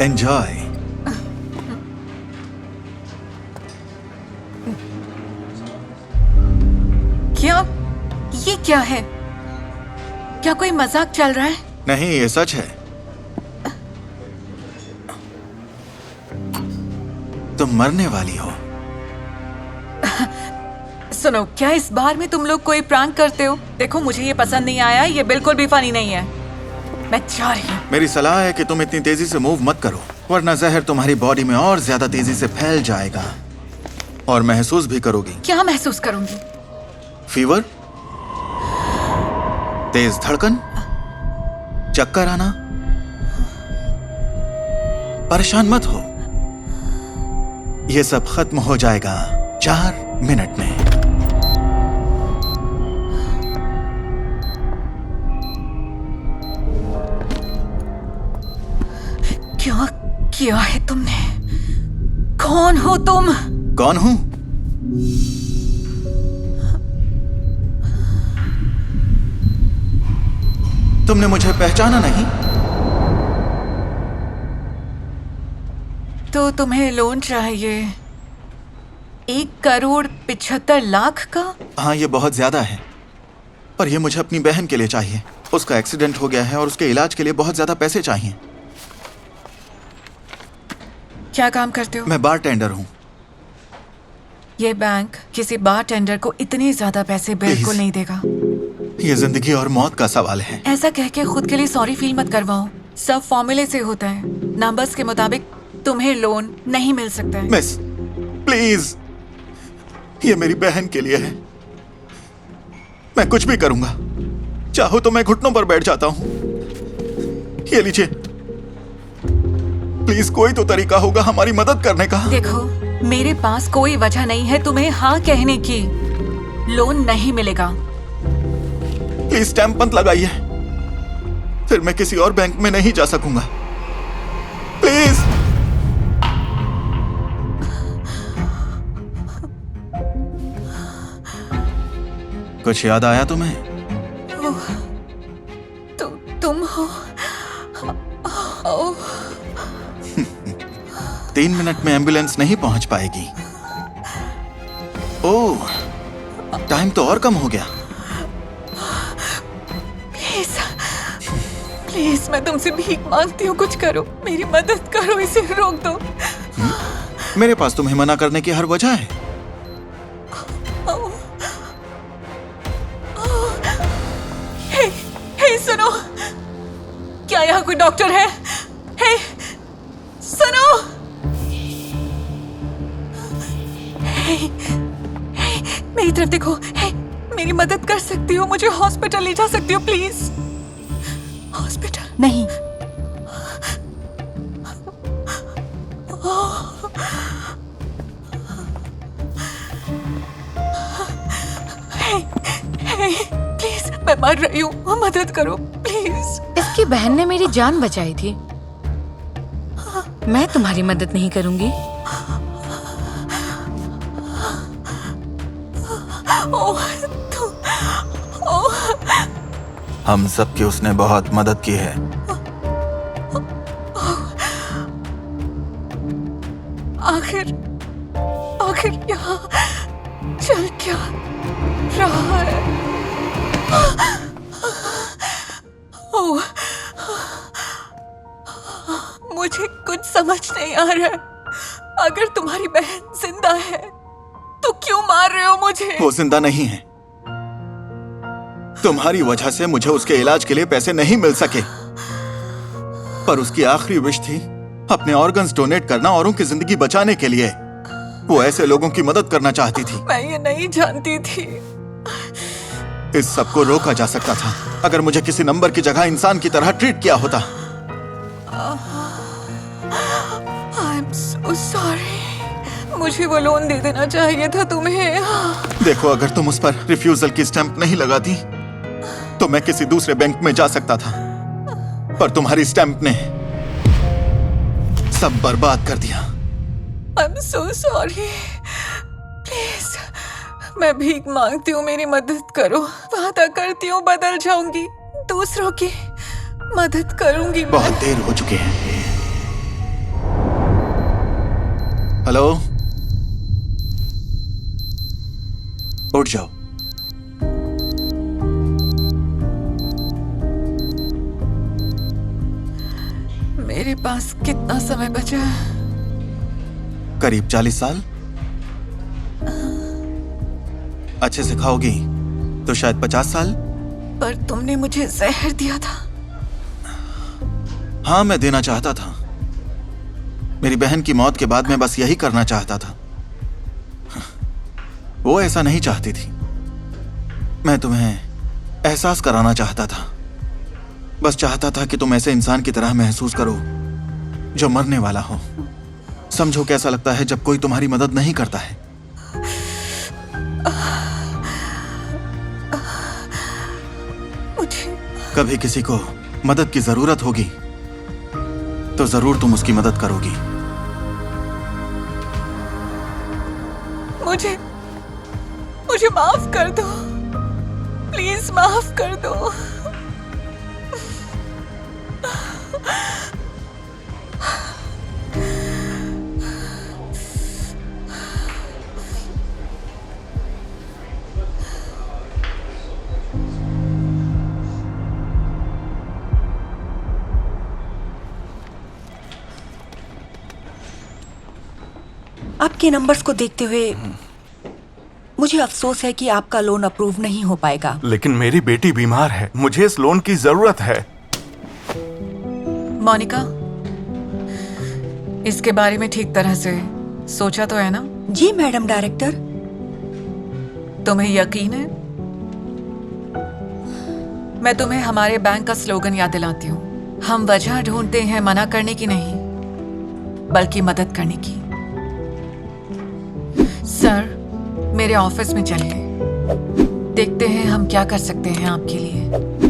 Enjoy. क्या ये क्या है? क्या कोई मजाक चल रहा है? नहीं, ये सच है। तुम मरने वाली हो। सुनो, क्या इस बार में तुम लोग कोई प्रैंक करते हो? देखो, मुझे ये पसंद नहीं आया, ये बिल्कुल भी फनी नहीं है। मैं जा रही हूँ। मेरी सलाह है कि तुम इतनी तेजी से मूव मत करो, वरना जहर तुम्हारी बॉडी में और ज्यादा तेजी से फैल जाएगा और महसूस भी करोगी। क्या महसूस करूंगी? फीवर, तेज धड़कन, चक्कर आना। परेशान मत हो, ये सब खत्म हो जाएगा 4 मिनट में। क्या किया है तुमने? कौन हो तुम? कौन हूं? तुमने मुझे पहचाना नहीं? तो तुम्हें लोन चाहिए 1,75,00,000 का? हाँ, ये बहुत ज्यादा है, पर ये मुझे अपनी बहन के लिए चाहिए। उसका एक्सीडेंट हो गया है और उसके इलाज के लिए बहुत ज्यादा पैसे चाहिए। क्या काम करते हो? मैं बारटेंडर हूँ। ये बैंक किसी बारटेंडर को इतने ज्यादा पैसे बिल्कुल Please. नहीं देगा। ये जिंदगी और मौत का सवाल है। ऐसा कह के खुद के लिए सॉरी फील मत करवाओ। सब फॉर्मूले से होता है। नंबर्स के मुताबिक तुम्हें लोन नहीं मिल सकता है। मिस, प्लीज, ये मेरी बहन के लिए है। मैं कुछ भी करूंगा। चाहो तो मैं घुटनों पर बैठ जाता हूं। ये लीजिए, प्लीज, कोई तो तरीका होगा हमारी मदद करने का। देखो, मेरे पास कोई वजह नहीं है तुम्हें हाँ कहने की। लोन नहीं मिलेगा। प्लीज स्टैंप मत लगाइए, फिर मैं किसी और बैंक में नहीं जा सकूंगा। प्लीज। कुछ याद आया तुम्हें? तुम हो? 3 मिनट में एम्बुलेंस नहीं पहुंच पाएगी। ओह, टाइम तो और कम हो गया। प्लीज, मैं तुमसे भीख मांगती हूँ, कुछ करो, मेरी मदद करो, इसे रोक दो। मेरे पास तुम्हें मना करने की हर वजह है। हे, सुनो, क्या यहाँ कोई डॉक्टर है? हे, सुनो। हे, मेरी तरफ देखो। हे, मेरी मदद कर सकती हो? मुझे हॉस्पिटल ले जा सकती हो प्लीज? हॉस्पिटल नहीं। प्लीज, मैं मर रही हूँ, मदद करो प्लीज। इसकी बहन ने मेरी जान बचाई थी। मैं तुम्हारी मदद नहीं करूंगी। हम सबकी उसने बहुत मदद की है। आखिर यहाँ चल क्या रहा है? ओह, मुझे कुछ समझ नहीं आ रहा है। अगर तुम्हारी बहन जिंदा है तो क्यों मार रहे हो मुझे? वो जिंदा नहीं है। तुम्हारी वजह से मुझे उसके इलाज के लिए पैसे नहीं मिल सके, पर उसकी आखिरी विश थी अपने ऑर्गन्स डोनेट करना औरों की जिंदगी बचाने के लिए। वो ऐसे लोगों की मदद करना चाहती थी। मैं ये नहीं जानती थी। इस सब को रोका जा सकता था अगर मुझे किसी नंबर की जगह इंसान की तरह ट्रीट किया होता। I'm so sorry। मुझे वो लोन दे देना चाहिए था तुम्हें। देखो, अगर तुम उस पर रिफ्यूजल की स्टैंप नहीं लगाती तो मैं किसी दूसरे बैंक में जा सकता था, पर तुम्हारी स्टैंप ने सब बर्बाद कर दिया। I'm so sorry। प्लीज, मैं भीख मांगती हूँ, मेरी मदद करो। वादा करती हूँ बदल जाऊंगी, दूसरों की मदद करूंगी। बहुत देर हो चुकी है। हेलो, उठ जाओ। मेरे पास कितना समय बचा है? करीब 40 साल। अच्छे से खाओगी तो शायद 50 साल। पर तुमने मुझे जहर दिया था। हाँ, मैं देना चाहता था। मेरी बहन की मौत के बाद मैं बस यही करना चाहता था। वो ऐसा नहीं चाहती थी। मैं तुम्हें एहसास कराना चाहता था। बस चाहता था कि तुम ऐसे इंसान की तरह महसूस करो जो मरने वाला हो। समझो कैसा लगता है जब कोई तुम्हारी मदद नहीं करता है। मुझे कभी किसी को मदद की जरूरत होगी तो जरूर तुम उसकी मदद करोगी। मुझे माफ कर दो, प्लीज माफ कर दो। आपके नंबर्स को देखते हुए मुझे अफसोस है कि आपका लोन अप्रूव नहीं हो पाएगा। लेकिन मेरी बेटी बीमार है, मुझे इस लोन की जरूरत है। मोनिका, इसके बारे में ठीक तरह से सोचा तो है ना? जी मैडम डायरेक्टर। तुम्हें यकीन है? मैं तुम्हें हमारे बैंक का स्लोगन याद दिलाती हूँ। हम वजह ढूंढते हैं मना करने की नहीं, बल्कि मदद करने की। सर, मेरे ऑफिस में चलिए, देखते हैं हम क्या कर सकते हैं आपके लिए।